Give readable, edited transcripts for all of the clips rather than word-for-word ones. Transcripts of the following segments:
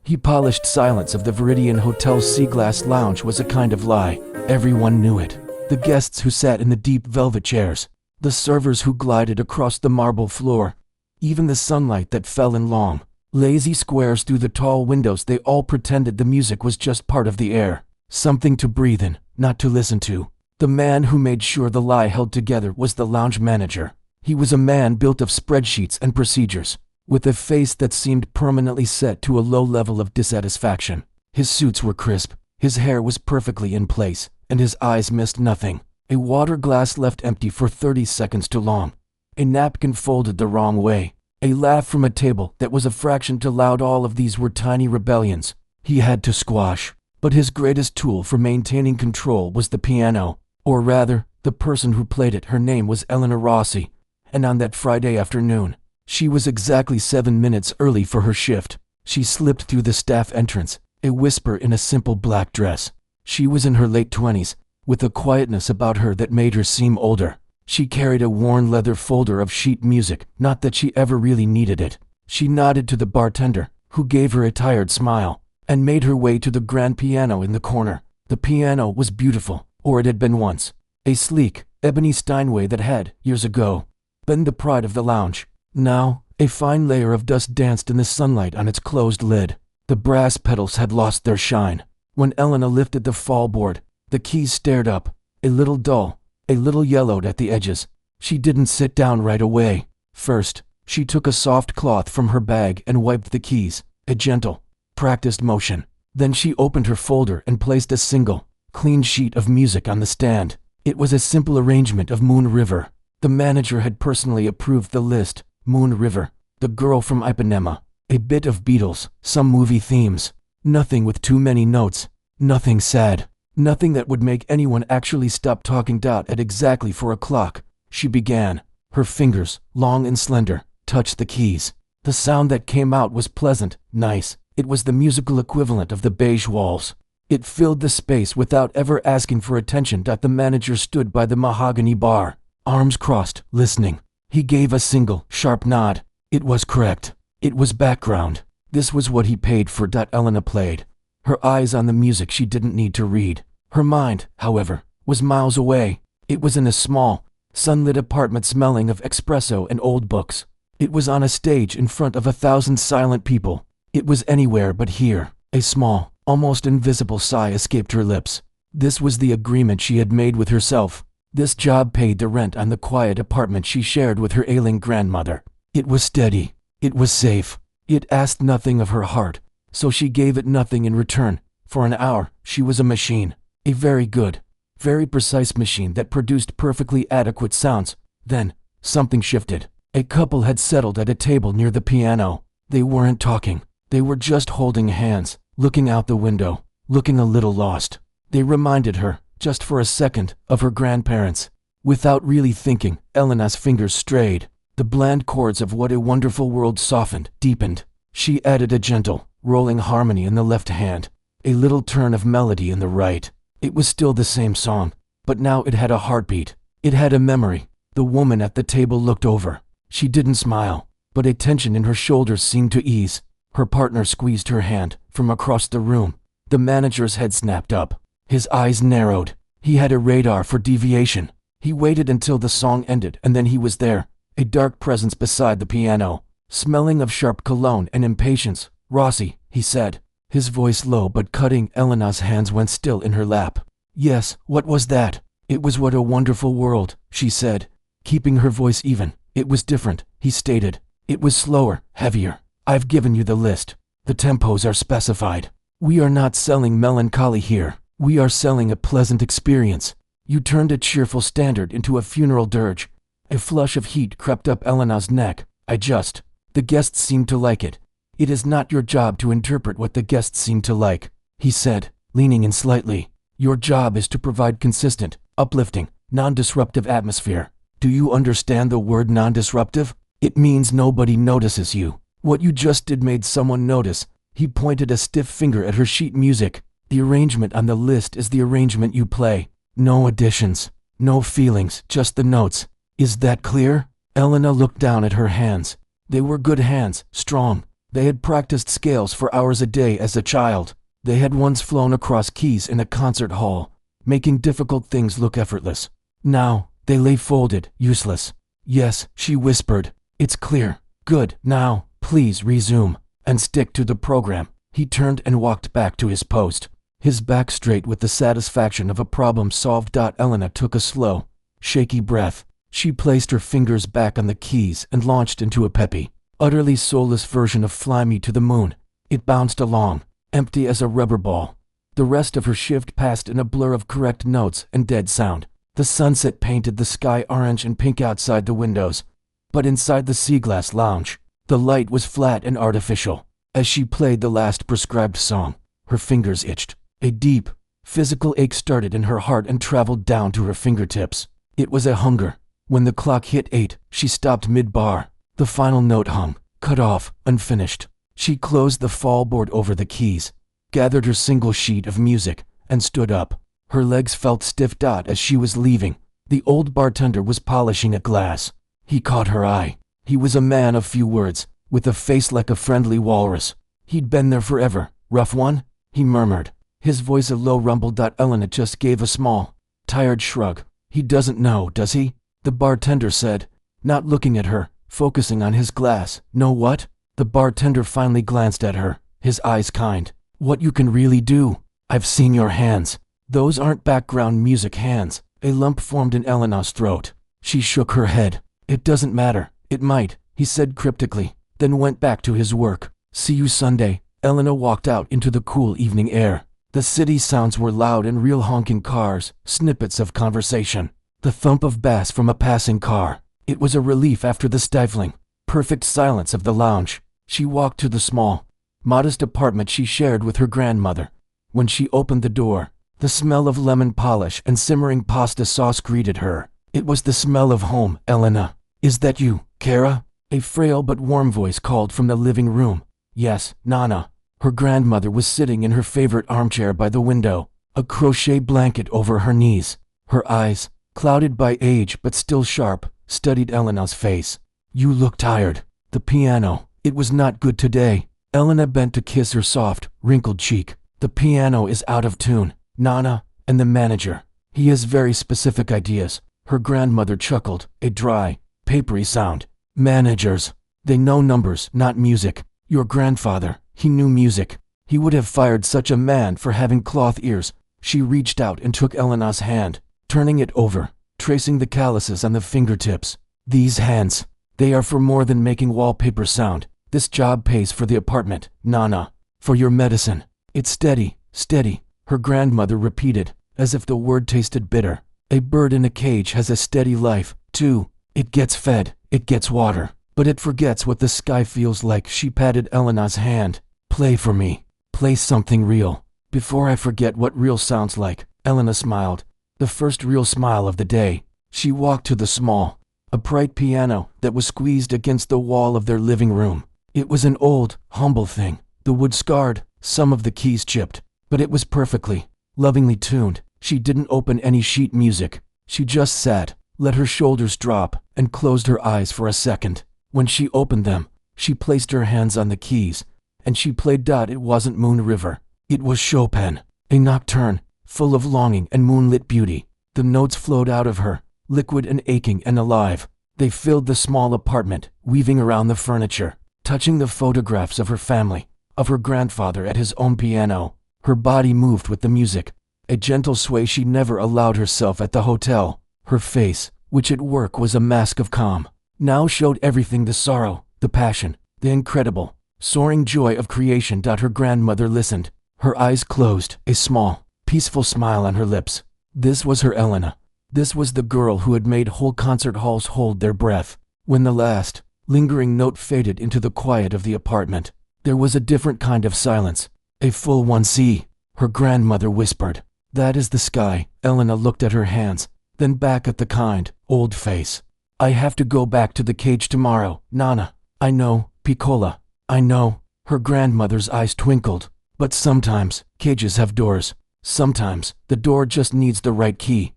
He polished silence of the Viridian Hotel's sea glass lounge was a kind of lie. Everyone knew it. The guests who sat in the deep velvet chairs, the servers who glided across the marble floor, even the sunlight that fell in long, lazy squares through the tall windows, they all pretended the music was just part of the air, something to breathe in, not to listen to. The man who made sure the lie held together was the lounge manager. He was a man built of spreadsheets and procedures, with a face that seemed permanently set to a low level of dissatisfaction. His suits were crisp, his hair was perfectly in place, and his eyes missed nothing. A water glass left empty for 30 seconds too long. A napkin folded the wrong way. A laugh from a table that was a fraction too loud. All of these were tiny rebellions he had to squash. But his greatest tool for maintaining control was the piano, or rather, the person who played it. Her name was Elena Rossi, and on that Friday afternoon, she was exactly 7 minutes early for her shift. She slipped through the staff entrance, a whisper in a simple black dress. She was in her late 20s, with a quietness about her that made her seem older. She carried a worn leather folder of sheet music, not that she ever really needed it. She nodded to the bartender, who gave her a tired smile, and made her way to the grand piano in the corner. The piano was beautiful, or it had been once. A sleek, ebony Steinway that had, years ago, been the pride of the lounge. Now, a fine layer of dust danced in the sunlight on its closed lid. The brass pedals had lost their shine. When Elena lifted the fallboard, the keys stared up, a little dull, a little yellowed at the edges. She didn't sit down right away. First, she took a soft cloth from her bag and wiped the keys, a gentle, practiced motion. Then she opened her folder and placed a single, clean sheet of music on the stand. It was a simple arrangement of Moon River. The manager had personally approved the list. Moon River, The Girl from Ipanema, a bit of Beatles, some movie themes. Nothing with too many notes, nothing sad. Nothing that would make anyone actually stop talking. At exactly 4 o'clock, she began. Her fingers, long and slender, touched the keys. The sound that came out was pleasant, nice. It was the musical equivalent of the beige walls. It filled the space without ever asking for attention. The manager stood by the mahogany bar, arms crossed, listening. He gave a single, sharp nod. It was correct. It was background. This was what he paid for. Elena played, her eyes on the music she didn't need to read. Her mind, however, was miles away. It was in a small, sunlit apartment smelling of espresso and old books. It was on a stage in front of 1,000 silent people. It was anywhere but here. A small, almost invisible sigh escaped her lips. This was the agreement she had made with herself. This job paid the rent on the quiet apartment she shared with her ailing grandmother. It was steady. It was safe. It asked nothing of her heart, so she gave it nothing in return. For an hour, she was a machine. A very good, very precise machine that produced perfectly adequate sounds. Then, something shifted. A couple had settled at a table near the piano. They weren't talking. They were just holding hands, looking out the window, looking a little lost. They reminded her, just for a second, of her grandparents. Without really thinking, Elena's fingers strayed. The bland chords of What a Wonderful World softened, deepened. She added a gentle, rolling harmony in the left hand, a little turn of melody in the right. It was still the same song, but now it had a heartbeat. It had a memory. The woman at the table looked over. She didn't smile, but a tension in her shoulders seemed to ease. Her partner squeezed her hand from across the room. The manager's head snapped up. His eyes narrowed. He had a radar for deviation. He waited until the song ended, and then he was there, a dark presence beside the piano, smelling of sharp cologne and impatience. "Rossi," he said, his voice low but cutting. Elena's hands went still in her lap. "Yes, what was that?" "It was What a Wonderful World," she said, keeping her voice even. "It was different," he stated. "It was slower, heavier. I've given you the list. The tempos are specified. We are not selling melancholy here. We are selling a pleasant experience." You turned a cheerful standard into a funeral dirge. A flush of heat crept up Elena's neck. The guests seem to like it. "It is not your job to interpret what the guests seem to like," he said, leaning in slightly. "Your job is to provide consistent, uplifting, non-disruptive atmosphere. Do you understand the word non-disruptive? It means nobody notices you. What you just did made someone notice." He pointed a stiff finger at her sheet music. "The arrangement on the list is the arrangement you play. No additions, no feelings, just the notes. Is that clear?" Elena looked down at her hands. They were good hands, strong, They had practiced scales for hours a day as a child. They had once flown across keys in a concert hall, making difficult things look effortless. Now, they lay folded, useless. Yes, she whispered. It's clear. Good. Now, please resume and stick to the program. He turned and walked back to his post, his back straight with the satisfaction of a problem solved. Elena took a slow, shaky breath. She placed her fingers back on the keys and launched into a peppy, utterly soulless version of Fly Me to the Moon. It bounced along, empty as a rubber ball. The rest of her shift passed in a blur of correct notes and dead sound. The sunset painted the sky orange and pink outside the windows, but inside the sea glass lounge, the light was flat and artificial. As she played the last prescribed song, her fingers itched. A deep, physical ache started in her heart and traveled down to her fingertips. It was a hunger. When the clock hit 8, she stopped mid-bar. The final note hung, cut off, unfinished. She closed the fallboard over the keys, gathered her single sheet of music, and stood up. Her legs felt stiff. As she was leaving, the old bartender was polishing a glass. He caught her eye. He was a man of few words, with a face like a friendly walrus. He'd been there forever. Rough one? He murmured, his voice a low rumble. Elena just gave a small, tired shrug. He doesn't know, does he? The bartender said, not looking at her, focusing on his glass. Know what? The bartender finally glanced at her, his eyes kind. What you can really do. I've seen your hands. Those aren't background music hands. A lump formed in Elena's throat. She shook her head. It doesn't matter. It might, he said cryptically, then went back to his work. See you Sunday. Elena walked out into the cool evening air. The city sounds were loud and real, honking cars, snippets of conversation, the thump of bass from a passing car. It was a relief after the stifling, perfect silence of the lounge. She walked to the small, modest apartment she shared with her grandmother. When she opened the door, the smell of lemon polish and simmering pasta sauce greeted her. It was the smell of home. Elena, is that you, Kara? A frail but warm voice called from the living room. Yes, Nana. Her grandmother was sitting in her favorite armchair by the window, a crochet blanket over her knees. Her eyes, clouded by age but still sharp, studied Elena's face. You look tired. The piano, it was not good today. Elena bent to kiss her soft, wrinkled cheek. The piano is out of tune, Nana, and the manager. He has very specific ideas. Her grandmother chuckled, a dry, papery sound. Managers. They know numbers, not music. Your grandfather, he knew music. He would have fired such a man for having cloth ears. She reached out and took Elena's hand, turning it over, tracing the calluses on the fingertips. These hands, they are for more than making wallpaper sound. This job pays for the apartment, Nana. For your medicine. It's steady, steady, her grandmother repeated, as if the word tasted bitter. A bird in a cage has a steady life, too. It gets fed, it gets water, but it forgets what the sky feels like. She patted Elena's hand. Play for me. Play something real. Before I forget what real sounds like. Elena smiled. The first real smile of the day. She walked to the small, upright piano that was squeezed against the wall of their living room. It was an old, humble thing. The wood scarred, some of the keys chipped, but it was perfectly, lovingly tuned. She didn't open any sheet music. She just sat, let her shoulders drop, and closed her eyes for a second. When she opened them, she placed her hands on the keys, and she played. It wasn't Moon River. It was Chopin, a nocturne, full of longing and moonlit beauty. The notes flowed out of her, liquid and aching and alive. They filled the small apartment, weaving around the furniture, touching the photographs of her family, of her grandfather at his own piano. Her body moved with the music, a gentle sway she never allowed herself at the hotel. Her face, which at work was a mask of calm, now showed everything: the sorrow, the passion, the incredible, soaring joy of creation. Her grandmother listened, her eyes closed, a small, peaceful smile on her lips. This was her Elena. This was the girl who had made whole concert halls hold their breath. When the last, lingering note faded into the quiet of the apartment, there was a different kind of silence, a full one. See, her grandmother whispered. That is the sky. Elena looked at her hands, then back at the kind, old face. I have to go back to the cage tomorrow, Nana. I know, Piccola. I know. Her grandmother's eyes twinkled. But sometimes, cages have doors. Sometimes, the door just needs the right key.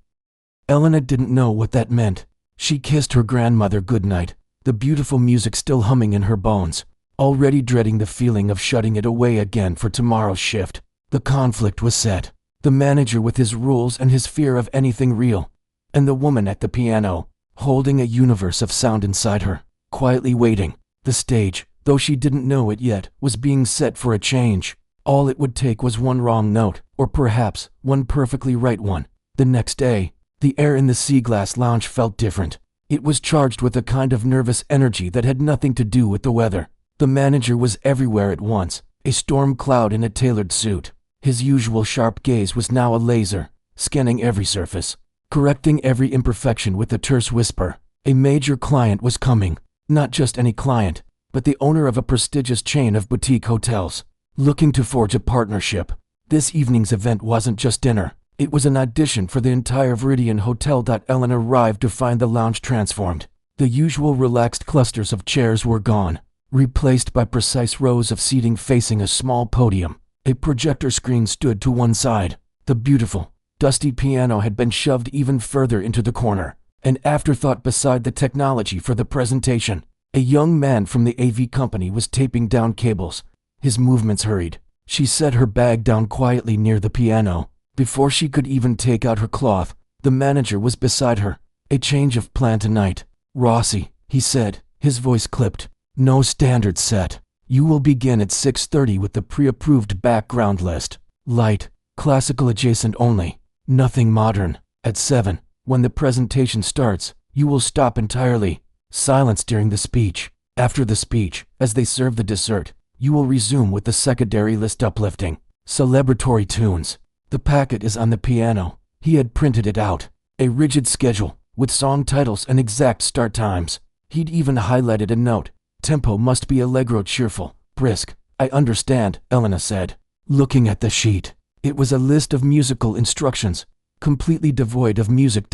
Elena didn't know what that meant. She kissed her grandmother goodnight, the beautiful music still humming in her bones. already dreading the feeling of shutting it away again for tomorrow's shift. The conflict was set. The manager with his rules and his fear of anything real, and the woman at the piano, holding a universe of sound inside her, quietly waiting. The stage, though she didn't know it yet, was being set for a change. All it would take was one wrong note, or perhaps one perfectly right one. The next day, the air in the Sea Glass Lounge felt different. It was charged with a kind of nervous energy that had nothing to do with the weather. The manager was everywhere at once, a storm cloud in a tailored suit. His usual sharp gaze was now a laser, scanning every surface, correcting every imperfection with a terse whisper. A major client was coming, not just any client, but the owner of a prestigious chain of boutique hotels, looking to forge a partnership. This evening's event wasn't just dinner, it was an audition for the entire Viridian Hotel. Ellen arrived to find the lounge transformed. The usual relaxed clusters of chairs were gone, replaced by precise rows of seating facing a small podium. A projector screen stood to one side. The beautiful, dusty piano had been shoved even further into the corner, an afterthought beside the technology for the presentation. A young man from the AV company was taping down cables, his movements hurried. She set her bag down quietly near the piano. Before she could even take out her cloth, the manager was beside her. A change of plan tonight. Rossi, he said, his voice clipped. No standards set. You will begin at 6:30 with the pre-approved background list. Light, classical adjacent only. Nothing modern. At 7, when the presentation starts, you will stop entirely. Silence during the speech. After the speech, as they serve the dessert, you will resume with the secondary list uplifting. Celebratory tunes. The packet is on the piano. He had printed it out. A rigid schedule, with song titles and exact start times. He'd even highlighted a note. Tempo must be allegro, cheerful, brisk. I understand, Elena said, looking at the sheet. It was a list of musical instructions, completely devoid of music.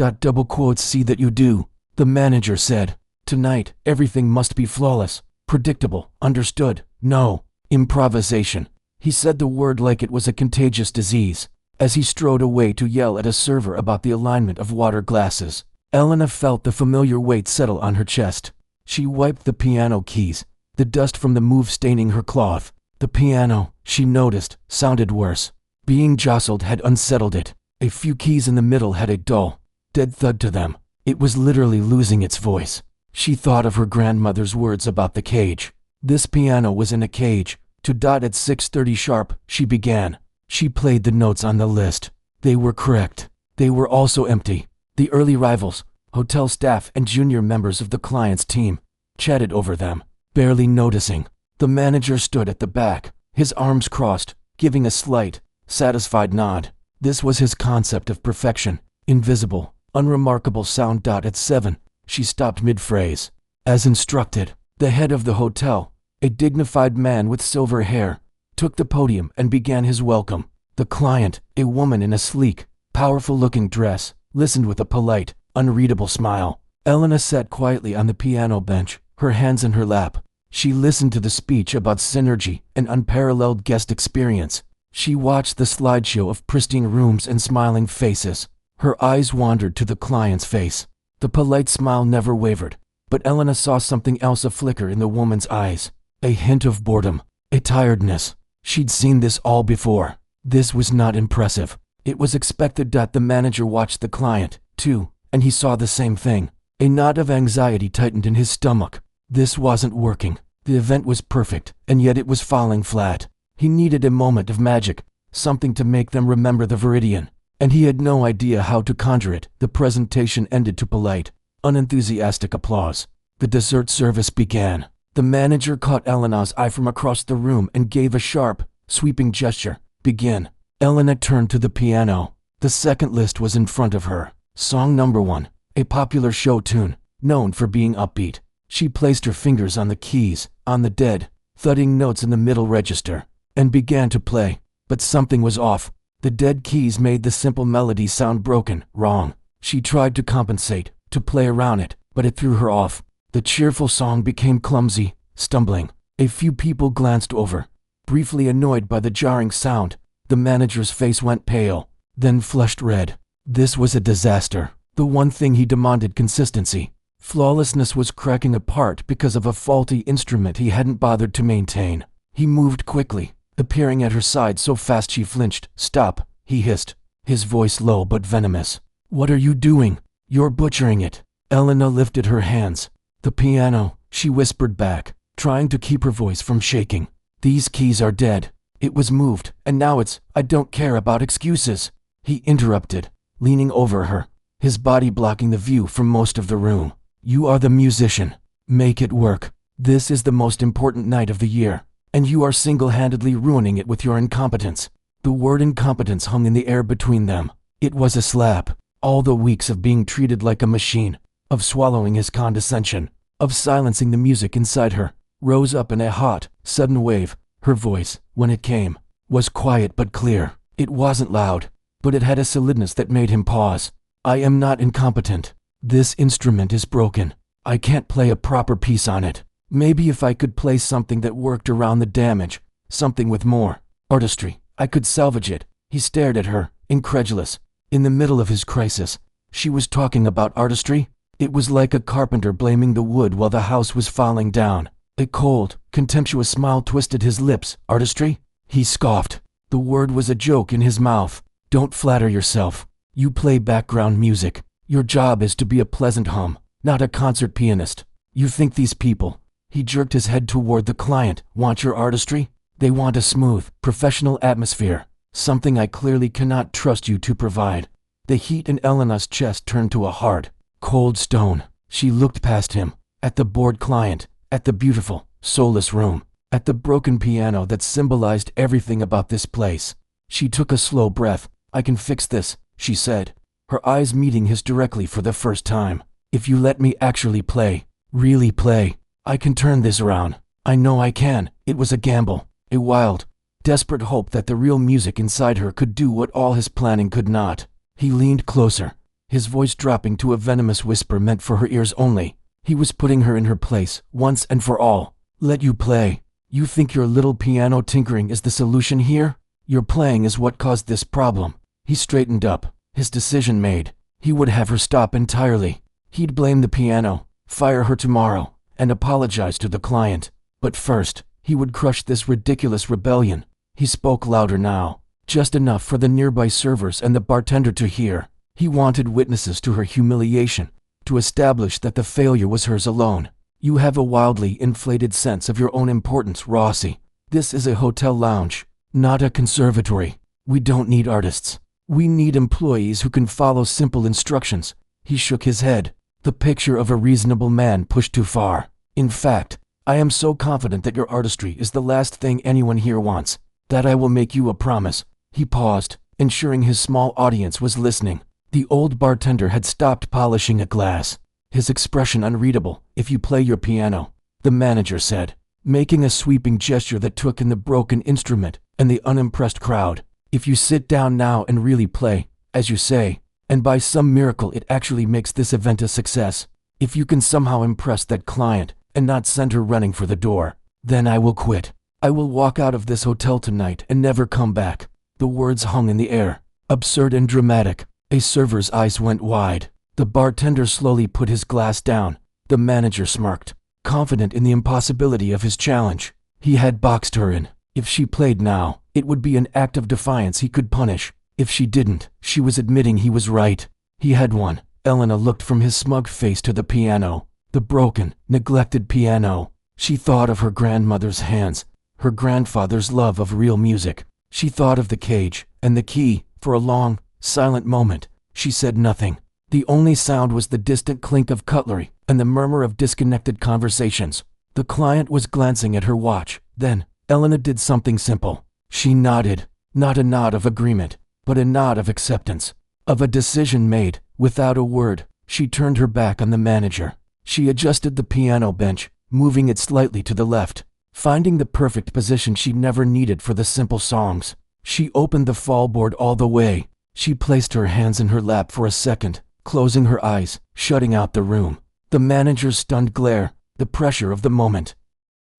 See that you do, the manager said. Tonight, everything must be flawless, predictable, understood, no improvisation. He said the word like it was a contagious disease, as he strode away to yell at a server about the alignment of water glasses. Elena felt the familiar weight settle on her chest. She wiped the piano keys, the dust from the move staining her cloth. The piano, she noticed, sounded worse. Being jostled had unsettled it. A few keys in the middle had a dull, dead thud to them. It was literally losing its voice. She thought of her grandmother's words about the cage. This piano was in a cage. At 6:30 sharp, she began. She played the notes on the list. They were correct. They were also empty. The early rivals, hotel staff and junior members of the client's team, chatted over them, barely noticing. The manager stood at the back, his arms crossed, giving a slight, satisfied nod. This was his concept of perfection, invisible, unremarkable sound. At 7, she stopped mid-phrase. As instructed, the head of the hotel, a dignified man with silver hair, took the podium and began his welcome. The client, a woman in a sleek, powerful-looking dress, listened with a polite, unreadable smile. Elena sat quietly on the piano bench, her hands in her lap. She listened to the speech about synergy and unparalleled guest experience. She watched the slideshow of pristine rooms and smiling faces. Her eyes wandered to the client's face. The polite smile never wavered, but Elena saw something else, a flicker in the woman's eyes, a hint of boredom, a tiredness. She'd seen this all before. This was not impressive. It was expected. The manager watched the client, too, and he saw the same thing. A knot of anxiety tightened in his stomach. This wasn't working. The event was perfect, and yet it was falling flat. He needed a moment of magic, something to make them remember the Viridian, and he had no idea how to conjure it. The presentation ended to polite, unenthusiastic applause. The dessert service began. The manager caught Elena's eye from across the room and gave a sharp, sweeping gesture. Begin. Elena turned to the piano. The second list was in front of her. Song number 1, a popular show tune, known for being upbeat. She placed her fingers on the keys, on the dead, thudding notes in the middle register, and began to play. But something was off. The dead keys made the simple melody sound broken, wrong. She tried to compensate, to play around it, but it threw her off. The cheerful song became clumsy, stumbling. A few people glanced over, briefly annoyed by the jarring sound. The manager's face went pale, then flushed red. This was a disaster. The one thing he demanded: consistency. Flawlessness was cracking apart because of a faulty instrument he hadn't bothered to maintain. He moved quickly, appearing at her side so fast she flinched. "Stop," he hissed, his voice low but venomous. "What are you doing? You're butchering it." Elena lifted her hands. "The piano," she whispered back, trying to keep her voice from shaking. "These keys are dead. It was moved, and now I don't care about excuses," he interrupted, leaning over her, his body blocking the view from most of the room. "You are the musician. Make it work. This is the most important night of the year, and you are single-handedly ruining it with your incompetence." The word incompetence hung in the air between them. It was a slap. All the weeks of being treated like a machine, of swallowing his condescension, of silencing the music inside her, rose up in a hot, sudden wave. Her voice, when it came, was quiet but clear. It wasn't loud, but it had a solidness that made him pause. "I am not incompetent. This instrument is broken. I can't play a proper piece on it. Maybe if I could play something that worked around the damage, something with more artistry, I could salvage it." He stared at her, incredulous. In the middle of his crisis, she was talking about artistry? It was like a carpenter blaming the wood while the house was falling down. A cold, contemptuous smile twisted his lips. "Artistry?" He scoffed. The word was a joke in his mouth. "Don't flatter yourself. You play background music. Your job is to be a pleasant hum, not a concert pianist. You think these people," he jerked his head toward the client, "want your artistry? They want a smooth, professional atmosphere, something I clearly cannot trust you to provide." The heat in Elena's chest turned to a hard, cold stone. She looked past him, at the bored client, at the beautiful, soulless room, at the broken piano that symbolized everything about this place. She took a slow breath. "I can fix this," she said, her eyes meeting his directly for the first time. "If you let me actually play, really play, I can turn this around. I know I can." It was a gamble, a wild, desperate hope that the real music inside her could do what all his planning could not. He leaned closer, his voice dropping to a venomous whisper meant for her ears only. He was putting her in her place, once and for all. "Let you play. You think your little piano tinkering is the solution here? Your playing is what caused this problem." He straightened up, his decision made. He would have her stop entirely. He'd blame the piano, fire her tomorrow, and apologize to the client. But first, he would crush this ridiculous rebellion. He spoke louder now, just enough for the nearby servers and the bartender to hear. He wanted witnesses to her humiliation, to establish that the failure was hers alone. "You have a wildly inflated sense of your own importance, Rossi. This is a hotel lounge, not a conservatory. We don't need artists. We need employees who can follow simple instructions." He shook his head. "The picture of a reasonable man pushed too far. In fact, I am so confident that your artistry is the last thing anyone here wants, that I will make you a promise." He paused, ensuring his small audience was listening. The old bartender had stopped polishing a glass, his expression unreadable. "If you play your piano," the manager said, making a sweeping gesture that took in the broken instrument and the unimpressed crowd. "If you sit down now and really play, as you say, and by some miracle it actually makes this event a success, if you can somehow impress that client and not send her running for the door, then I will quit. I will walk out of this hotel tonight and never come back." The words hung in the air, absurd and dramatic. A server's eyes went wide. The bartender slowly put his glass down. The manager smirked, confident in the impossibility of his challenge. He had boxed her in. If she played now, it would be an act of defiance he could punish. If she didn't, she was admitting he was right. He had won. Elena looked from his smug face to the piano, the broken, neglected piano. She thought of her grandmother's hands, her grandfather's love of real music. She thought of the cage and the key. For a long, silent moment, she said nothing. The only sound was the distant clink of cutlery and the murmur of disconnected conversations. The client was glancing at her watch. Then, Elena did something simple. She nodded, not a nod of agreement, but a nod of acceptance, of a decision made. Without a word, she turned her back on the manager. She adjusted the piano bench, moving it slightly to the left, finding the perfect position she never needed for the simple songs. She opened the fallboard all the way. She placed her hands in her lap for a second, closing her eyes, shutting out the room. The manager's stunned glare, the pressure of the moment.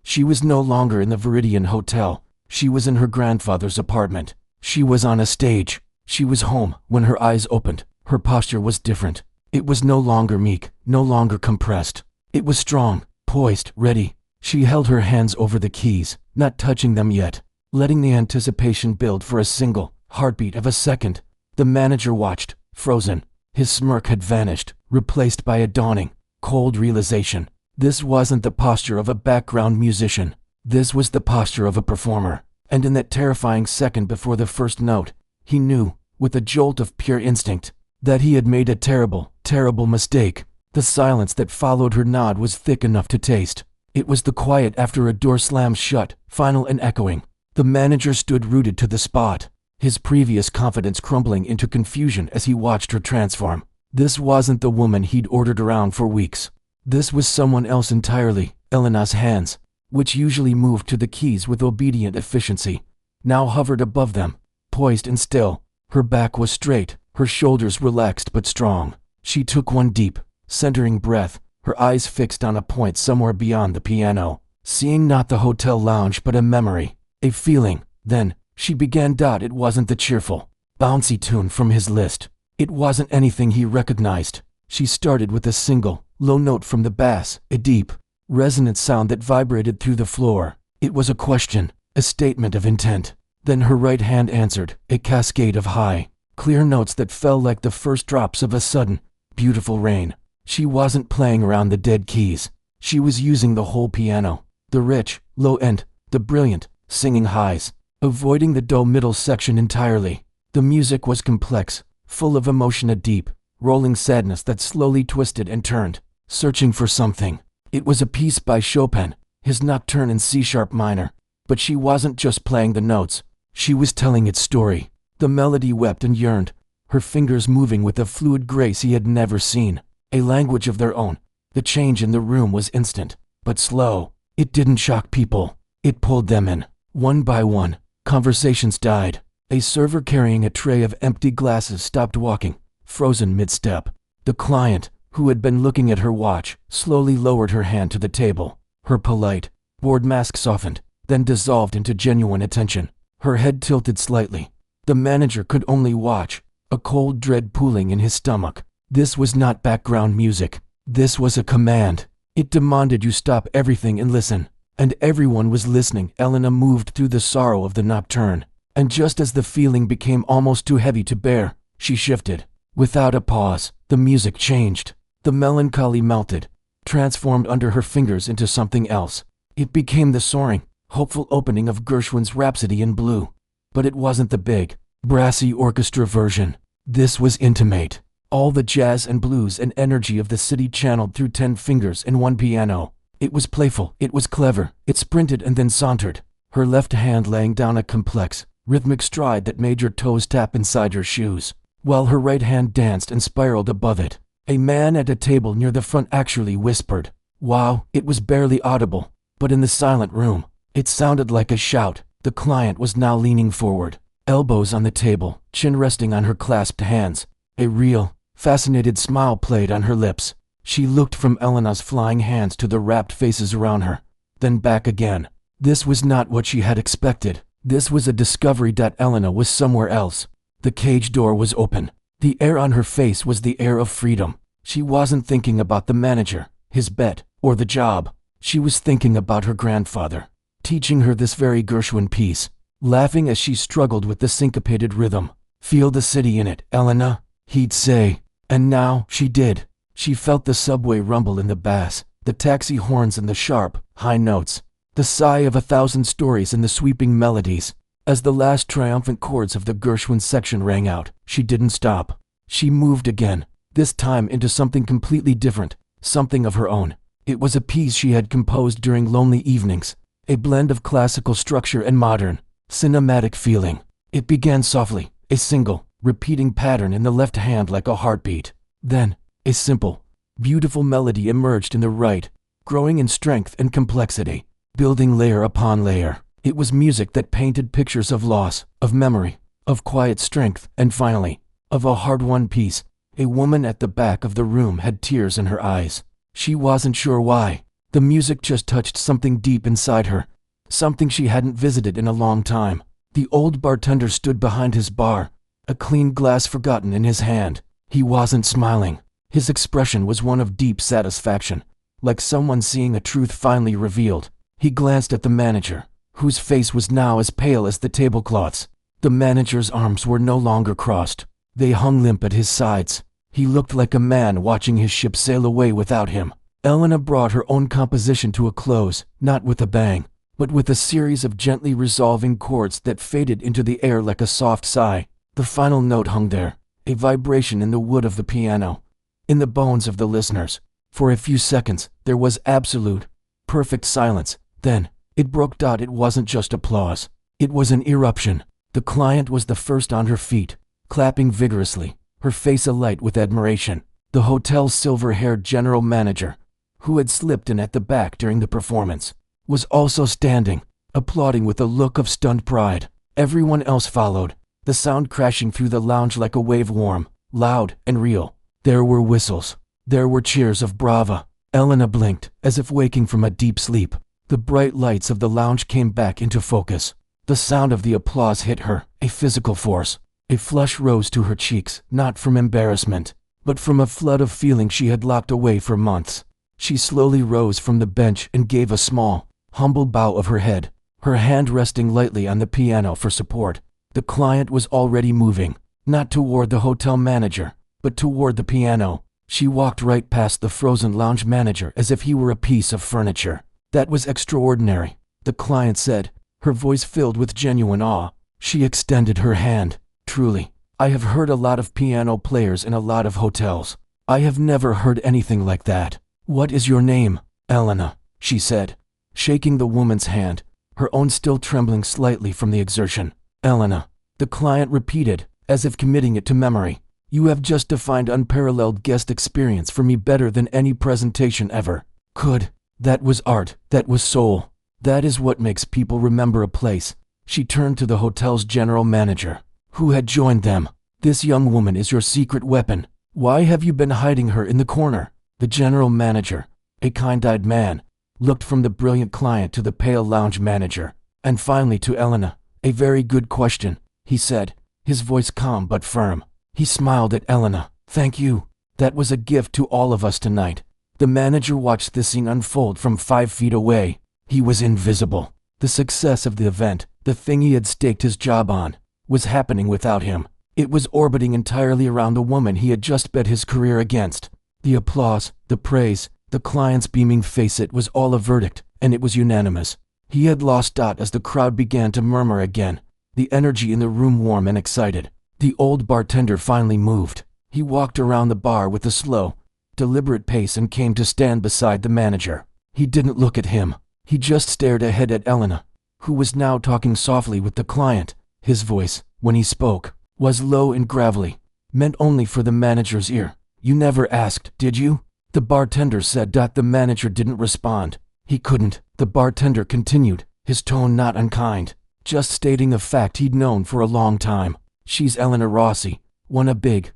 She was no longer in the Viridian Hotel. She was in her grandfather's apartment. She was on a stage. She was home when her eyes opened. Her posture was different. It was no longer meek, no longer compressed. It was strong, poised, ready. She held her hands over the keys, not touching them yet, letting the anticipation build for a single heartbeat of a second. The manager watched, frozen. His smirk had vanished, replaced by a dawning, cold realization. This wasn't the posture of a background musician. This was the posture of a performer. And in that terrifying second before the first note, he knew, with a jolt of pure instinct, that he had made a terrible, terrible mistake. The silence that followed her nod was thick enough to taste. It was the quiet after a door slams shut, final and echoing. The manager stood rooted to the spot, his previous confidence crumbling into confusion as he watched her transform. This wasn't the woman he'd ordered around for weeks. This was someone else entirely. Elena's hands, which usually moved to the keys with obedient efficiency, now hovered above them, poised and still. Her back was straight, her shoulders relaxed but strong. She took one deep, centering breath, her eyes fixed on a point somewhere beyond the piano, seeing not the hotel lounge but a memory, a feeling. Then, she began. It wasn't the cheerful, bouncy tune from his list. It wasn't anything he recognized. She started with a single, low note from the bass, a deep, resonant sound that vibrated through the floor. It was a question, a statement of intent. Then her right hand answered, a cascade of high, clear notes that fell like the first drops of a sudden, beautiful rain. She wasn't playing around the dead keys. She was using the whole piano, the rich, low end, the brilliant, singing highs, avoiding the dull middle section entirely. The music was complex, full of emotion, a deep, rolling sadness that slowly twisted and turned, searching for something. It was a piece by Chopin, his Nocturne in C-sharp minor. But she wasn't just playing the notes. She was telling its story. The melody wept and yearned, her fingers moving with a fluid grace he had never seen, a language of their own. The change in the room was instant, but slow. It didn't shock people. It pulled them in. One by one, conversations died. A server carrying a tray of empty glasses stopped walking, frozen mid-step. The client, who had been looking at her watch, slowly lowered her hand to the table. Her polite, bored mask softened, then dissolved into genuine attention. Her head tilted slightly. The manager could only watch, a cold dread pooling in his stomach. This was not background music. This was a command. It demanded you stop everything and listen. And everyone was listening. Elena moved through the sorrow of the nocturne. And just as the feeling became almost too heavy to bear, she shifted. Without a pause, the music changed. The melancholy melted, transformed under her fingers into something else. It became the soaring, hopeful opening of Gershwin's Rhapsody in Blue. But it wasn't the big, brassy orchestra version. This was intimate. All the jazz and blues and energy of the city channeled through 10 fingers and one piano. It was playful, it was clever, it sprinted and then sauntered, her left hand laying down a complex, rhythmic stride that made your toes tap inside your shoes, while her right hand danced and spiraled above it. A man at a table near the front actually whispered, "Wow." It was barely audible, but in the silent room, it sounded like a shout. The client was now leaning forward, elbows on the table, chin resting on her clasped hands. A real, fascinated smile played on her lips. She looked from Elena's flying hands to the rapt faces around her, then back again. This was not what she had expected. This was a discovery that Elena was somewhere else. The cage door was open. The air on her face was the air of freedom. She wasn't thinking about the manager, his bet, or the job. She was thinking about her grandfather, teaching her this very Gershwin piece, laughing as she struggled with the syncopated rhythm. "Feel the city in it, Elena," he'd say. And now she did. She felt the subway rumble in the bass, the taxi horns and the sharp, high notes, the sigh of 1,000 stories in the sweeping melodies. As the last triumphant chords of the Gershwin section rang out, she didn't stop. She moved again, this time into something completely different, something of her own. It was a piece she had composed during lonely evenings, a blend of classical structure and modern, cinematic feeling. It began softly, a single, repeating pattern in the left hand like a heartbeat. Then, a simple, beautiful melody emerged in the right, growing in strength and complexity, building layer upon layer. It was music that painted pictures of loss, of memory, of quiet strength, and finally, of a hard-won peace. A woman at the back of the room had tears in her eyes. She wasn't sure why. The music just touched something deep inside her, something she hadn't visited in a long time. The old bartender stood behind his bar, a clean glass forgotten in his hand. He wasn't smiling. His expression was one of deep satisfaction, like someone seeing a truth finally revealed. He glanced at the manager, whose face was now as pale as the tablecloths. The manager's arms were no longer crossed. They hung limp at his sides. He looked like a man watching his ship sail away without him. Elena brought her own composition to a close, not with a bang, but with a series of gently resolving chords that faded into the air like a soft sigh. The final note hung there, a vibration in the wood of the piano, in the bones of the listeners. For a few seconds, there was absolute, perfect silence. Then, it broke. It wasn't just applause. It was an eruption. The client was the first on her feet, clapping vigorously, her face alight with admiration. The hotel's silver-haired general manager, who had slipped in at the back during the performance, was also standing, applauding with a look of stunned pride. Everyone else followed, the sound crashing through the lounge like a wave, warm, loud, and real. There were whistles. There were cheers of brava. Elena blinked, as if waking from a deep sleep. The bright lights of the lounge came back into focus. The sound of the applause hit her, a physical force. A flush rose to her cheeks, not from embarrassment, but from a flood of feeling she had locked away for months. She slowly rose from the bench and gave a small, humble bow of her head, her hand resting lightly on the piano for support. The client was already moving, not toward the hotel manager, but toward the piano. She walked right past the frozen lounge manager as if he were a piece of furniture. "That was extraordinary," the client said, her voice filled with genuine awe. She extended her hand. "Truly, I have heard a lot of piano players in a lot of hotels. I have never heard anything like that. What is your name?" "Elena," she said, shaking the woman's hand, her own still trembling slightly from the exertion. "Elena," the client repeated, as if committing it to memory. "You have just defined unparalleled guest experience for me better than any presentation ever could. That was art, that was soul. That is what makes people remember a place." She turned to the hotel's general manager, who had joined them. "This young woman is your secret weapon. Why have you been hiding her in the corner?" The general manager, a kind-eyed man, looked from the brilliant client to the pale lounge manager, and finally to Elena. "A very good question," he said, his voice calm but firm. He smiled at Elena. "Thank you. That was a gift to all of us tonight." The manager watched the scene unfold from 5 feet away. He was invisible. The success of the event, the thing he had staked his job on, was happening without him. It was orbiting entirely around the woman he had just bet his career against. The applause, the praise, the client's beaming face, it was all a verdict, and it was unanimous. He had lost. As the crowd began to murmur again, the energy in the room warm and excited, the old bartender finally moved. He walked around the bar with a slow, deliberate pace and came to stand beside the manager. He didn't look at him. He just stared ahead at Elena, who was now talking softly with the client. His voice, when he spoke, was low and gravelly, meant only for the manager's ear. "You never asked, did you?" the bartender said. The manager didn't respond. He couldn't. The bartender continued, his tone not unkind, just stating a fact he'd known for a long time. "She's Elena Rossi, won a big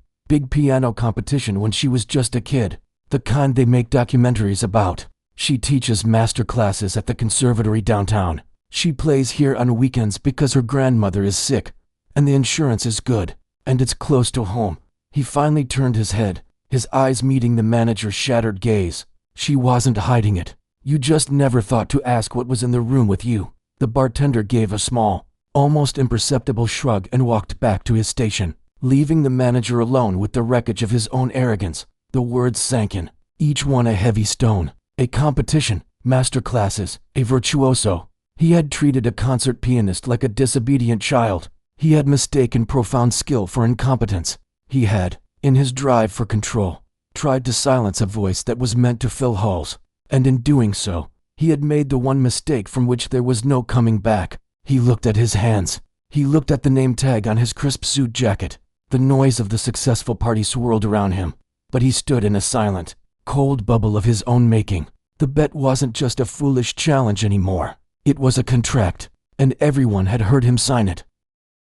piano competition when she was just a kid. The kind they make documentaries about. She teaches master classes at the conservatory downtown. She plays here on weekends because her grandmother is sick, and the insurance is good, and it's close to home." He finally turned his head, his eyes meeting the manager's shattered gaze. "She wasn't hiding it. You just never thought to ask what was in the room with you." The bartender gave a small, almost imperceptible shrug and walked back to his station, leaving the manager alone with the wreckage of his own arrogance. The words sank in, each one a heavy stone. A competition, master classes, a virtuoso. He had treated a concert pianist like a disobedient child. He had mistaken profound skill for incompetence. He had, in his drive for control, tried to silence a voice that was meant to fill halls, and in doing so, he had made the one mistake from which there was no coming back. He looked at his hands. He looked at the name tag on his crisp suit jacket. The noise of the successful party swirled around him, but he stood in a silent, cold bubble of his own making. The bet wasn't just a foolish challenge anymore. It was a contract, and everyone had heard him sign it.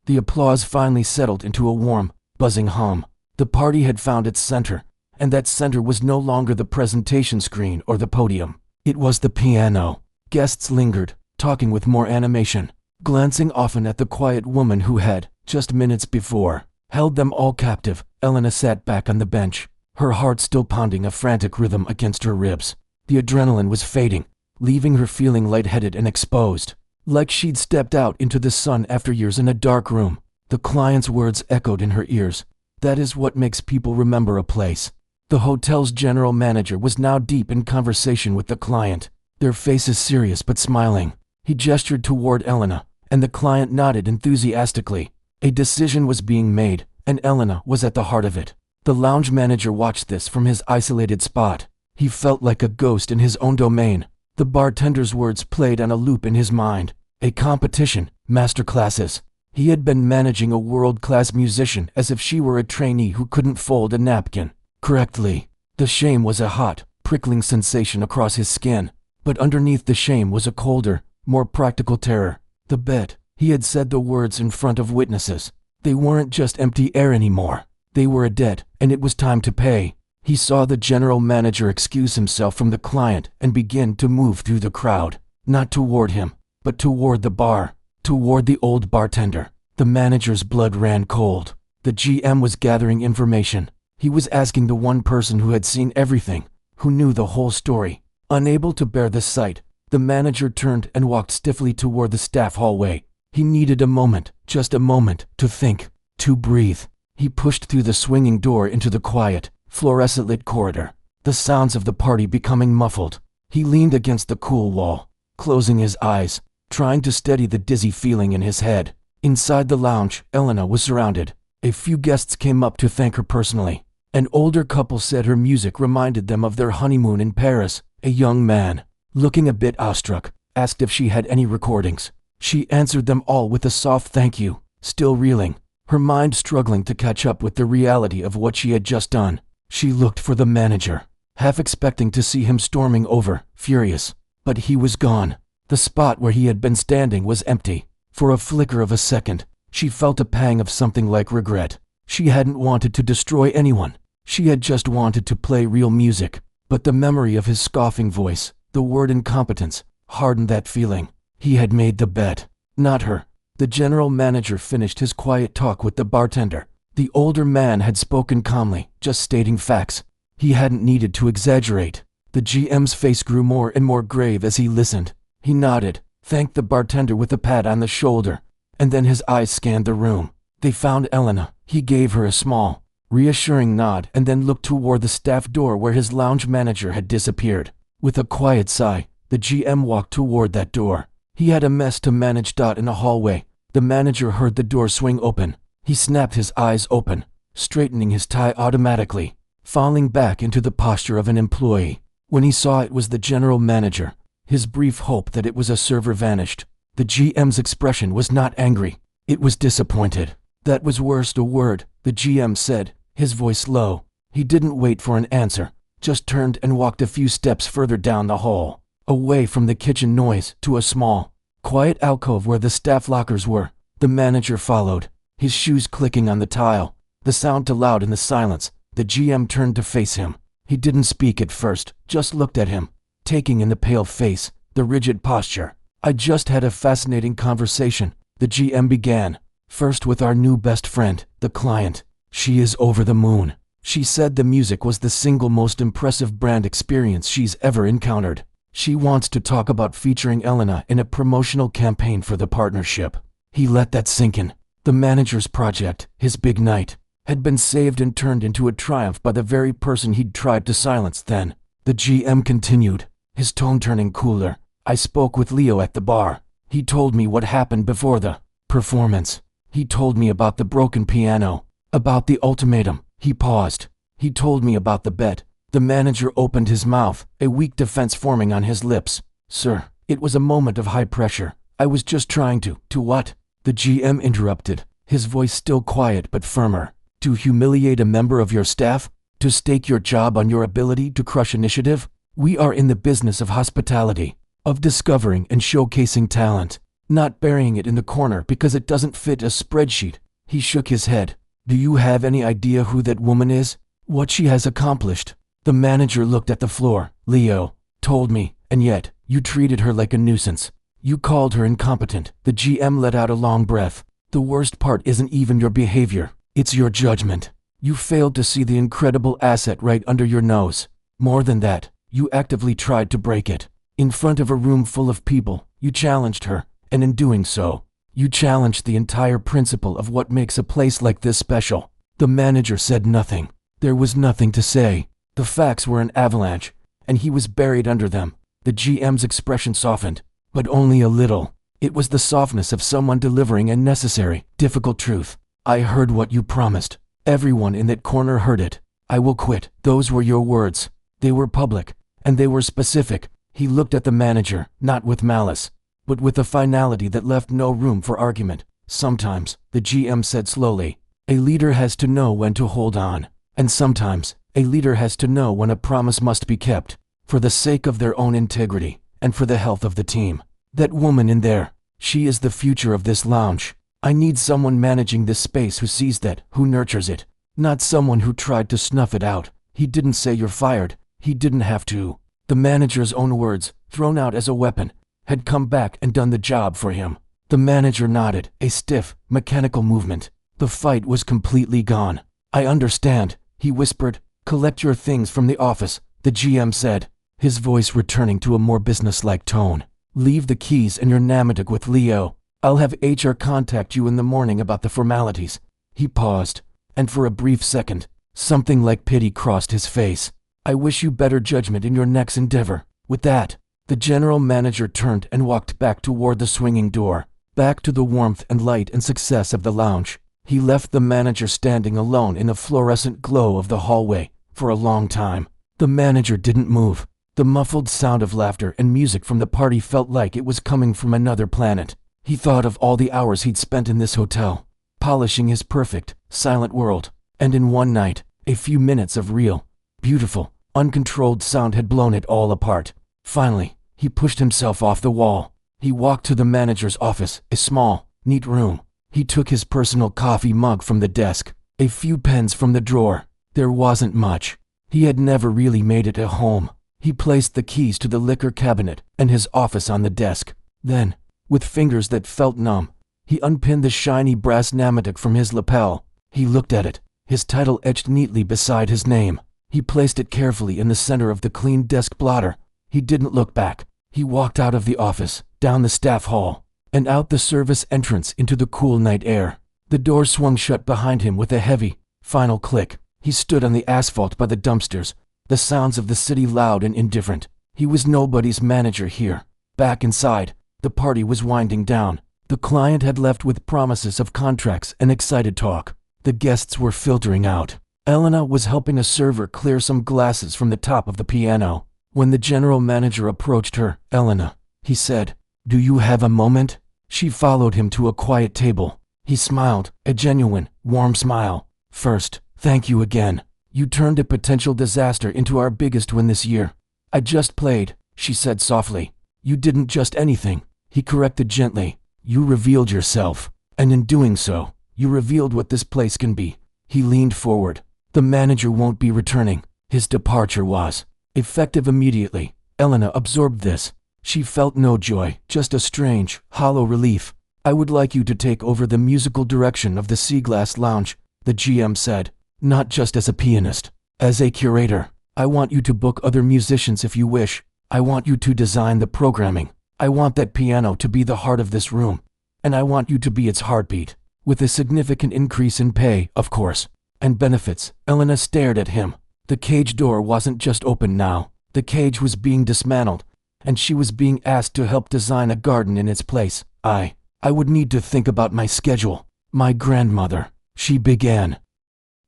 The applause finally settled into a warm, buzzing hum. The party had found its center, and that center was no longer the presentation screen or the podium. It was the piano. Guests lingered, talking with more animation, glancing often at the quiet woman who had, just minutes before, held them all captive. Elena sat back on the bench, her heart still pounding a frantic rhythm against her ribs. The adrenaline was fading, leaving her feeling lightheaded and exposed, like she'd stepped out into the sun after years in a dark room. The client's words echoed in her ears. That is what makes people remember a place. The hotel's general manager was now deep in conversation with the client, their faces serious but smiling. He gestured toward Elena, and the client nodded enthusiastically. A decision was being made, and Elena was at the heart of it. The lounge manager watched this from his isolated spot. He felt like a ghost in his own domain. The bartender's words played on a loop in his mind. A competition, masterclasses. He had been managing a world-class musician as if she were a trainee who couldn't fold a napkin correctly. The shame was a hot, prickling sensation across his skin, but underneath the shame was a colder, more practical terror. The bet. He had said the words in front of witnesses. They weren't just empty air anymore. They were a debt, and it was time to pay. He saw the general manager excuse himself from the client and begin to move through the crowd, not toward him, but toward the bar, toward the old bartender. The manager's blood ran cold. The GM was gathering information. He was asking the one person who had seen everything, who knew the whole story. Unable to bear the sight, the manager turned and walked stiffly toward the staff hallway. He needed a moment, just a moment, to think, to breathe. He pushed through the swinging door into the quiet, fluorescent-lit corridor, the sounds of the party becoming muffled. He leaned against the cool wall, closing his eyes, trying to steady the dizzy feeling in his head. Inside the lounge, Elena was surrounded. A few guests came up to thank her personally. An older couple said her music reminded them of their honeymoon in Paris. A young man, looking a bit awestruck, asked if she had any recordings. She answered them all with a soft thank you, still reeling, her mind struggling to catch up with the reality of what she had just done. She looked for the manager, half expecting to see him storming over, furious. But he was gone. The spot where he had been standing was empty. For a flicker of a second, she felt a pang of something like regret. She hadn't wanted to destroy anyone. She had just wanted to play real music. But the memory of his scoffing voice, the word incompetence, hardened that feeling. He had made the bet, not her. The general manager finished his quiet talk with the bartender. The older man had spoken calmly, just stating facts. He hadn't needed to exaggerate. The GM's face grew more and more grave as he listened. He nodded, thanked the bartender with a pat on the shoulder, and then his eyes scanned the room. They found Elena. He gave her a small, reassuring nod and then looked toward the staff door where his lounge manager had disappeared. With a quiet sigh, the GM walked toward that door. He had a mess to manage. In a hallway, the manager heard the door swing open. He snapped his eyes open, straightening his tie automatically, falling back into the posture of an employee. When he saw it was the general manager, his brief hope that it was a server vanished. The GM's expression was not angry. It was disappointed. That was worst a word, the GM said, his voice low. He didn't wait for an answer, just turned and walked a few steps further down the hall, away from the kitchen noise to a small, quiet alcove where the staff lockers were. The manager followed, his shoes clicking on the tile, the sound too loud in the silence. The GM turned to face him. He didn't speak at first, just looked at him, taking in the pale face, the rigid posture. I just had a fascinating conversation, the GM began, first with our new best friend, the client. She is over the moon. She said the music was the single most impressive brand experience she's ever encountered. She wants to talk about featuring Elena in a promotional campaign for the partnership. He let that sink in. The manager's project, his big night, had been saved and turned into a triumph by the very person he'd tried to silence then. The GM continued, his tone turning cooler. I spoke with Leo at the bar. He told me what happened before the performance. He told me about the broken piano, about the ultimatum. He paused. He told me about the bet. The manager opened his mouth, a weak defense forming on his lips. Sir, it was a moment of high pressure. I was just trying to what? The GM interrupted, his voice still quiet but firmer. To humiliate a member of your staff? To stake your job on your ability to crush initiative? We are in the business of hospitality, of discovering and showcasing talent, not burying it in the corner because it doesn't fit a spreadsheet. He shook his head. Do you have any idea who that woman is? What she has accomplished? The manager looked at the floor. Leo told me, and yet, you treated her like a nuisance. You called her incompetent. The GM let out a long breath. The worst part isn't even your behavior. It's your judgment. You failed to see the incredible asset right under your nose. More than that, you actively tried to break it. In front of a room full of people, you challenged her, and in doing so, you challenged the entire principle of what makes a place like this special. The manager said nothing. There was nothing to say. The facts were an avalanche, and he was buried under them. The GM's expression softened, but only a little. It was the softness of someone delivering a necessary, difficult truth. I heard what you promised. Everyone in that corner heard it. I will quit. Those were your words. They were public, and they were specific. He looked at the manager, not with malice, but with a finality that left no room for argument. Sometimes, the GM said slowly, a leader has to know when to hold on. And sometimes, a leader has to know when a promise must be kept, for the sake of their own integrity, and for the health of the team. That woman in there, she is the future of this lounge. I need someone managing this space who sees that, who nurtures it, not someone who tried to snuff it out. He didn't say you're fired. He didn't have to. The manager's own words, thrown out as a weapon, had come back and done the job for him. The manager nodded, a stiff, mechanical movement. The fight was completely gone. I understand, he whispered. Collect your things from the office, the GM said, his voice returning to a more businesslike tone. Leave the keys and your Narrated with Leo. I'll have HR contact you in the morning about the formalities. He paused, and for a brief second, something like pity crossed his face. I wish you better judgment in your next endeavor. With that, the general manager turned and walked back toward the swinging door, back to the warmth and light and success of the lounge. He left the manager standing alone in the fluorescent glow of the hallway for a long time. The manager didn't move. The muffled sound of laughter and music from the party felt like it was coming from another planet. He thought of all the hours he'd spent in this hotel, polishing his perfect, silent world, and in one night, a few minutes of real, beautiful, uncontrolled sound had blown it all apart. Finally, he pushed himself off the wall. He walked to the manager's office, a small, neat room. He took his personal coffee mug from the desk, a few pens from the drawer. There wasn't much. He had never really made it a home. He placed the keys to the liquor cabinet and his office on the desk. Then, with fingers that felt numb, he unpinned the shiny brass Narrated from his lapel. He looked at it, his title etched neatly beside his name. He placed it carefully in the center of the clean desk blotter. He didn't look back. He walked out of the office, down the staff hall, and out the service entrance into the cool night air. The door swung shut behind him with a heavy, final click. He stood on the asphalt by the dumpsters, the sounds of the city loud and indifferent. He was nobody's manager here. Back inside, the party was winding down. The client had left with promises of contracts and excited talk. The guests were filtering out. Elena was helping a server clear some glasses from the top of the piano. When the general manager approached her, Elena, he said, "Do you have a moment?" She followed him to a quiet table. He smiled, a genuine, warm smile. "First, thank you again. You turned a potential disaster into our biggest win this year." "I just played," she said softly. "You didn't just anything," he corrected gently. "You revealed yourself. And in doing so, you revealed what this place can be." He leaned forward. The manager won't be returning. His departure was effective immediately. Elena absorbed this. She felt no joy, just a strange, hollow relief. "I would like you to take over the musical direction of the Sea Glass Lounge," the GM said. "Not just as a pianist, as a curator. I want you to book other musicians if you wish. I want you to design the programming. I want that piano to be the heart of this room. And I want you to be its heartbeat. With a significant increase in pay, of course, and benefits." Elena stared at him. The cage door wasn't just open now. The cage was being dismantled, and she was being asked to help design a garden in its place. I would need to think about my schedule. My grandmother," she began.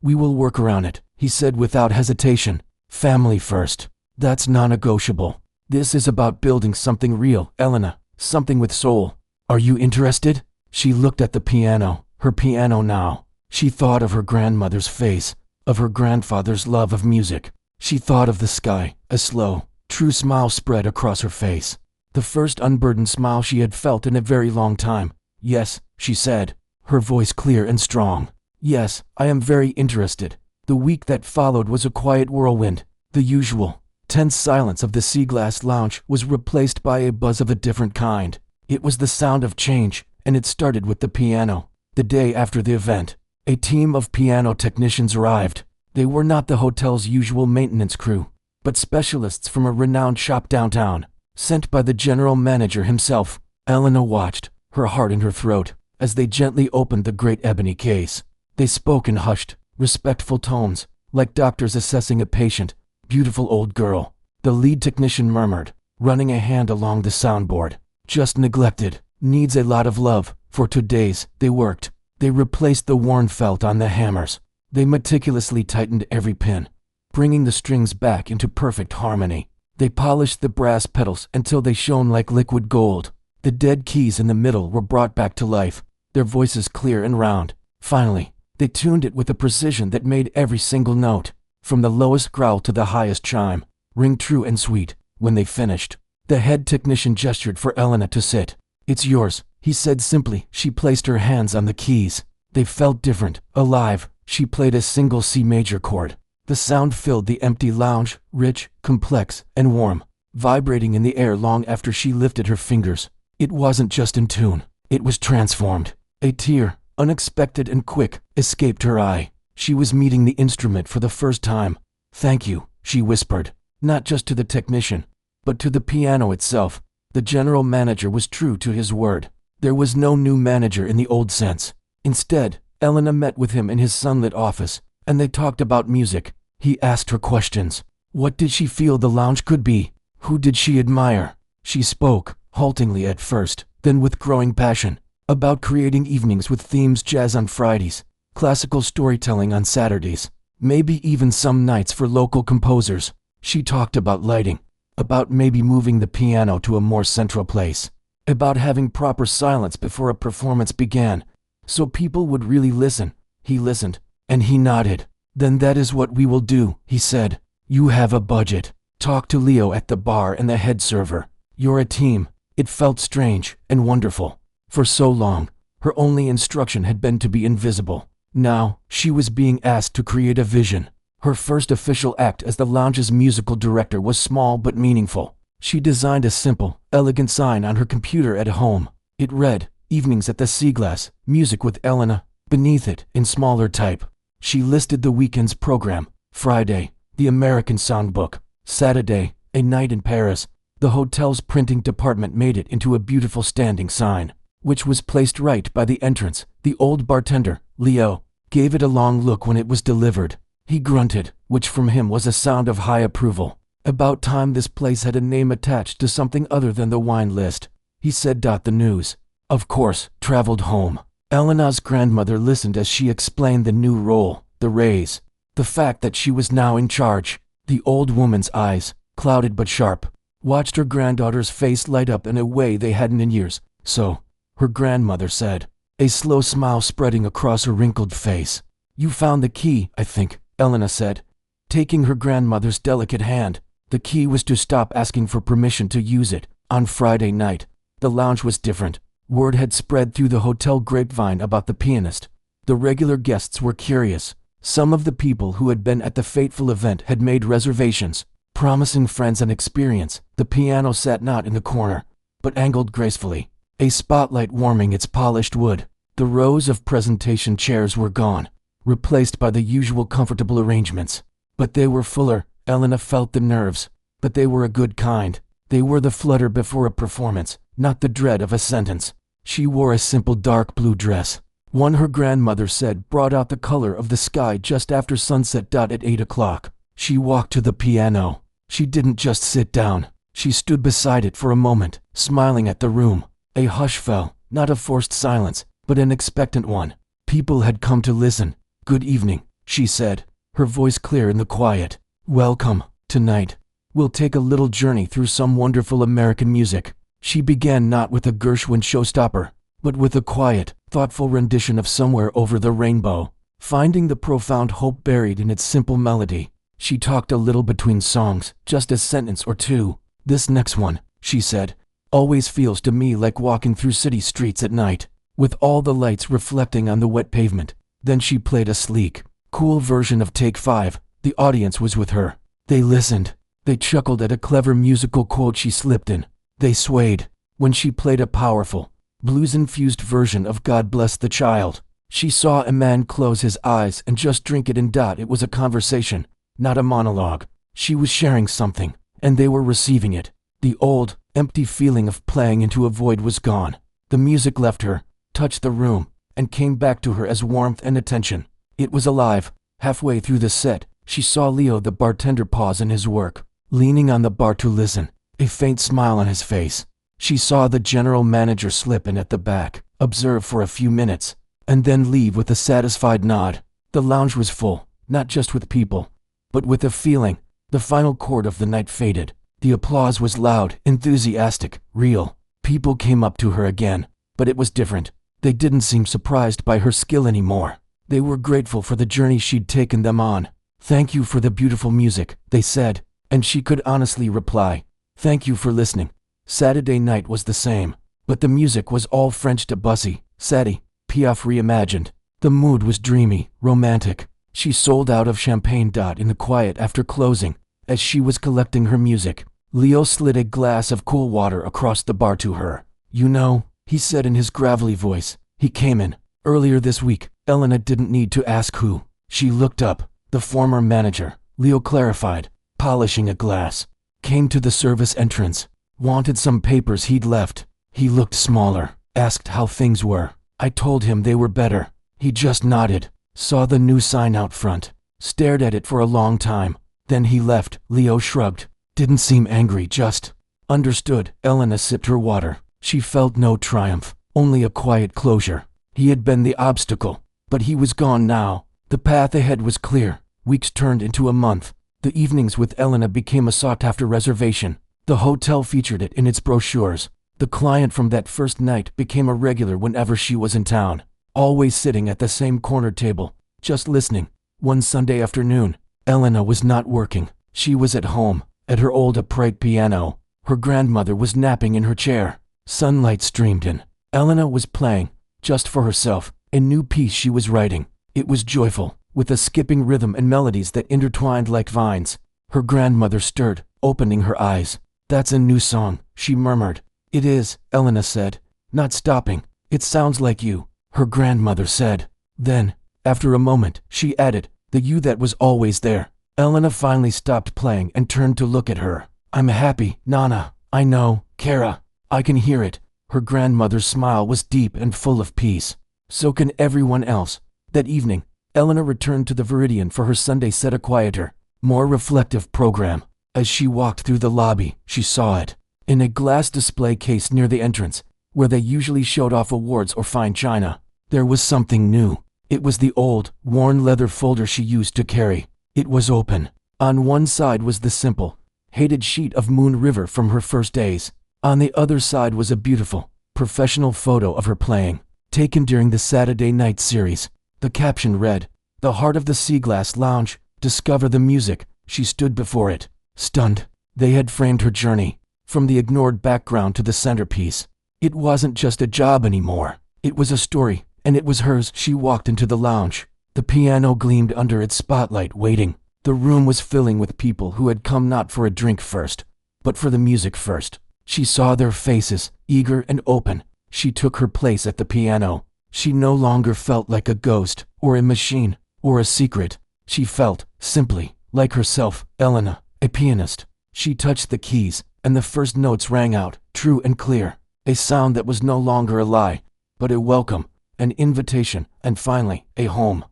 "We will work around it," he said without hesitation. "Family first. That's non-negotiable. This is about building something real, Elena, something with soul. Are you interested?" She looked at the piano, her piano now. She thought of her grandmother's face, of her grandfather's love of music. She thought of the sky, a slow, true smile spread across her face. The first unburdened smile she had felt in a very long time. "Yes," she said, her voice clear and strong. "Yes, I am very interested." The week that followed was a quiet whirlwind. The usual, tense silence of the Sea Glass Lounge was replaced by a buzz of a different kind. It was the sound of change, and it started with the piano. The day after the event, A team of piano technicians arrived. They were not the hotel's usual maintenance crew, but specialists from a renowned shop downtown, sent by the general manager himself. Elena watched, her heart in her throat, as they gently opened the great ebony case. They spoke in hushed, respectful tones, like doctors assessing a patient. "Beautiful old girl," the lead technician murmured, running a hand along the soundboard. "Just neglected. Needs a lot of love." For 2 days, they worked. They replaced the worn felt on the hammers. They meticulously tightened every pin, bringing the strings back into perfect harmony. They polished the brass pedals until they shone like liquid gold. The dead keys in the middle were brought back to life, their voices clear and round. Finally, they tuned it with a precision that made every single note, from the lowest growl to the highest chime, ring true and sweet. When they finished, the head technician gestured for Elena to sit. "It's yours," he said simply. She placed her hands on the keys. They felt different, alive. She played a single C major chord. The sound filled the empty lounge, rich, complex, and warm, vibrating in the air long after she lifted her fingers. It wasn't just in tune, it was transformed. A tear, unexpected and quick, escaped her eye. She was meeting the instrument for the first time. "Thank you," she whispered, not just to the technician, but to the piano itself. The general manager was true to his word. There was no new manager in the old sense. Instead, Elena met with him in his sunlit office, and they talked about music. He asked her questions. What did she feel the lounge could be? Who did she admire? She spoke, haltingly at first, then with growing passion, about creating evenings with themes: jazz on Fridays, classical storytelling on Saturdays, maybe even some nights for local composers. She talked about lighting, about maybe moving the piano to a more central place, about having proper silence before a performance began, so people would really listen. He listened, and he nodded. "Then that is what we will do," he said. "You have a budget. Talk to Leo at the bar and the head server. You're a team." It felt strange and wonderful. For so long, her only instruction had been to be invisible. Now, she was being asked to create a vision. Her first official act as the lounge's musical director was small but meaningful. She designed a simple, elegant sign on her computer at home. It read, "Evenings at the Seaglass, music with Elena." Beneath it, in smaller type, she listed the weekend's program: Friday, the American Songbook; Saturday, a night in Paris. The hotel's printing department made it into a beautiful standing sign, which was placed right by the entrance. The old bartender, Leo, gave it a long look when it was delivered. He grunted, which from him was a sound of high approval. About time this place had a name attached to something other than the wine list. He said. The news, of course, traveled home. Elena's grandmother listened as she explained the new role, the raise, the fact that she was now in charge. The old woman's eyes, clouded but sharp, watched her granddaughter's face light up in a way they hadn't in years. "So," her grandmother said, a slow smile spreading across her wrinkled face. "You found the key, I think," Elena said, taking her grandmother's delicate hand. The key was to stop asking for permission to use it. On Friday night, the lounge was different. Word had spread through the hotel grapevine about the pianist. The regular guests were curious. Some of the people who had been at the fateful event had made reservations, promising friends an experience. The piano sat not in the corner, but angled gracefully, a spotlight warming its polished wood. The rows of presentation chairs were gone, replaced by the usual comfortable arrangements. But they were fuller. Elena felt the nerves, but they were a good kind. They were the flutter before a performance, not the dread of a sentence. She wore a simple dark blue dress, one her grandmother said brought out the color of the sky just after sunset. At 8 o'clock, she walked to the piano. She didn't just sit down. She stood beside it for a moment, smiling at the room. A hush fell, not a forced silence, but an expectant one. People had come to listen. "Good evening," she said, her voice clear in the quiet. "Welcome. Tonight, we'll take a little journey through some wonderful American music." She began not with a Gershwin showstopper, but with a quiet, thoughtful rendition of "Somewhere Over the Rainbow," finding the profound hope buried in its simple melody. She talked a little between songs, just a sentence or two. "This next one," she said, "always feels to me like walking through city streets at night, with all the lights reflecting on the wet pavement." Then she played a sleek, cool version of Take 5. The audience was with her. They listened. They chuckled at a clever musical quote she slipped in. They swayed when she played a powerful, blues-infused version of "God Bless the Child." She saw a man close his eyes and just drink it. It was a conversation, not a monologue. She was sharing something, and they were receiving it. The old, empty feeling of playing into a void was gone. The music left her, touched the room, and came back to her as warmth and attention. It was alive. Halfway through the set, she saw Leo the bartender pause in his work, leaning on the bar to listen, a faint smile on his face. She saw the general manager slip in at the back, observe for a few minutes, and then leave with a satisfied nod. The lounge was full, not just with people, but with a feeling. The final chord of the night faded. The applause was loud, enthusiastic, real. People came up to her again, but it was different. They didn't seem surprised by her skill anymore. They were grateful for the journey she'd taken them on. "Thank you for the beautiful music," they said, and she could honestly reply, "Thank you for listening." Saturday night was the same, but the music was all French Debussy, Satie, Piaf reimagined. The mood was dreamy, romantic. She sold out of champagne. In the quiet after closing, as she was collecting her music, Leo slid a glass of cool water across the bar to her. "You know," he said in his gravelly voice, "he came in earlier this week." Elena didn't need to ask who. She looked up. The former manager, Leo clarified, polishing a glass, came to the service entrance. Wanted some papers he'd left. He looked smaller, asked how things were. I told him they were better. He just nodded, saw the new sign out front, stared at it for a long time. Then he left. Leo shrugged. Didn't seem angry, just understood. Elena sipped her water. She felt no triumph, only a quiet closure. He had been the obstacle, but he was gone now. The path ahead was clear. Weeks turned into a month. The evenings with Elena became a sought-after reservation. The hotel featured it in its brochures. The client from that first night became a regular whenever she was in town, always sitting at the same corner table, just listening. One Sunday afternoon, Elena was not working. She was at home, at her old upright piano. Her grandmother was napping in her chair. Sunlight streamed in. Elena was playing, just for herself, a new piece she was writing. It was joyful, with a skipping rhythm and melodies that intertwined like vines. Her grandmother stirred, opening her eyes. "That's a new song," she murmured. "It is," Elena said, not stopping. "It sounds like you," her grandmother said. Then, after a moment, she added, "The you that was always there." Elena finally stopped playing and turned to look at her. "I'm happy, Nana. I know, Kara. I can hear it." Her grandmother's smile was deep and full of peace. So can everyone else. That evening, Elena returned to the Viridian for her Sunday set, a quieter, more reflective program. As she walked through the lobby, she saw it. In a glass display case near the entrance, where they usually showed off awards or fine china, there was something new. It was the old, worn leather folder she used to carry. It was open. On one side was the simple, hated sheet of Moon River from her first days. On the other side was a beautiful, professional photo of her playing, taken during the Saturday night series. The caption read, "The heart of the Seaglass Lounge, discover the music." She stood before it, stunned. They had framed her journey, from the ignored background to the centerpiece. It wasn't just a job anymore. It was a story, and it was hers. She walked into the lounge. The piano gleamed under its spotlight, waiting. The room was filling with people who had come not for a drink first, but for the music first. She saw their faces, eager and open. She took her place at the piano. She no longer felt like a ghost, or a machine, or a secret. She felt, simply, like herself, Elena, a pianist. She touched the keys, and the first notes rang out, true and clear. A sound that was no longer a lie, but a welcome, an invitation, and finally, a home.